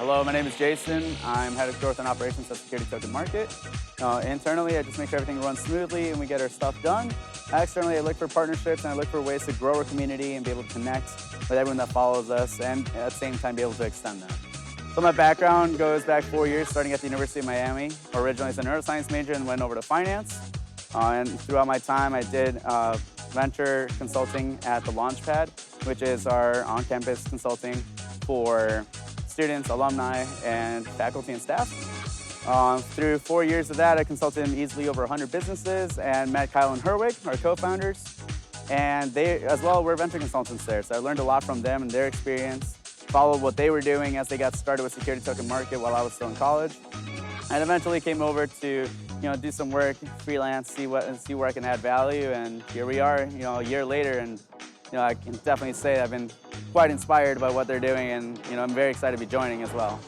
Hello, my name is Jason. I'm head of growth and operations at Security Token Market. Internally, I just make sure everything runs smoothly and we get our stuff done. Externally, I look for partnerships and I look for ways to grow our community and be able to connect with everyone that follows us and at the same time be able to extend that. So my background goes back 4 years, starting at the University of Miami. Originally as a neuroscience major and went over to finance. And throughout my time, I did venture consulting at the Launchpad, which is our on-campus consulting for students, alumni, and faculty and staff. Through 4 years of that, I consulted in easily over 100 businesses and met Kyle and Herwig, our co-founders. And they, as well, were venture consultants there. So I learned a lot from them and their experience, followed what they were doing as they got started with Security Token Market while I was still in college. And eventually came over to do some work, freelance, see where I can add value. And here we are, a year later, and I can definitely say I've been quite inspired by what they're doing, and I'm very excited to be joining as well.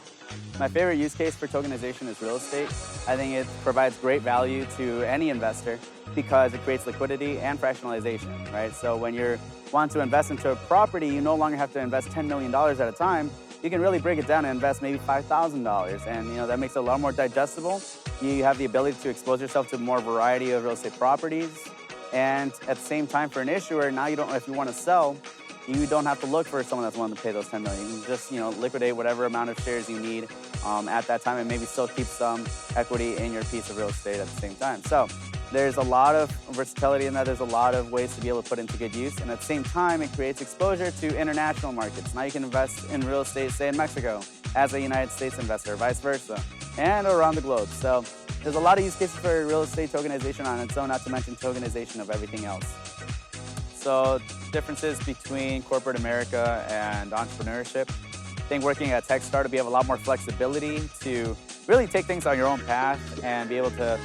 My favorite use case for tokenization is real estate. I think it provides great value to any investor because it creates liquidity and fractionalization, right? So when you want to invest into a property, you no longer have to invest $10 million at a time. You can really break it down and invest maybe $5,000, and that makes it a lot more digestible. You have the ability to expose yourself to more variety of real estate properties, and at the same time, for an issuer, now if you want to sell, you don't have to look for someone that's willing to pay those $10 million. You can just liquidate whatever amount of shares you need at that time, and maybe still keep some equity in your piece of real estate at the same time. So there's a lot of versatility in that. There's a lot of ways to be able to put into good use, and at the same time, it creates exposure to international markets. Now you can invest in real estate, say in Mexico, as a United States investor, vice versa, and around the globe. So there's a lot of use cases for real estate tokenization on its own, not to mention tokenization of everything else. So differences between corporate America and entrepreneurship. I think working at a tech startup, you have a lot more flexibility to really take things on your own path and be able to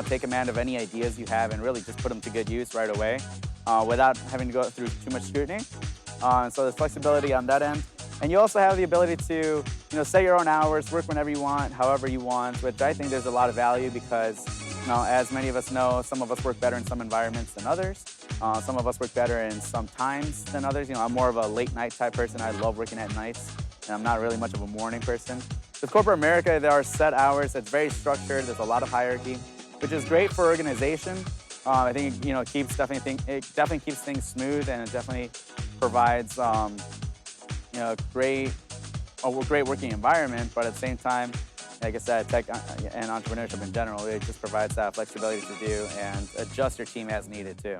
take command of any ideas you have and really just put them to good use right away without having to go through too much scrutiny. So there's flexibility on that end. And you also have the ability to set your own hours, work whenever you want, however you want, which I think there's a lot of value because as many of us know, some of us work better in some environments than others. Some of us work better in some times than others. I'm more of a late night type person. I love working at nights, and I'm not really much of a morning person. With corporate America, there are set hours. It's very structured. There's a lot of hierarchy, which is great for organization. I think it definitely keeps things smooth, and it definitely provides a great working environment. But at the same time, like I said, tech and entrepreneurship in general, it just provides that flexibility to do and adjust your team as needed too.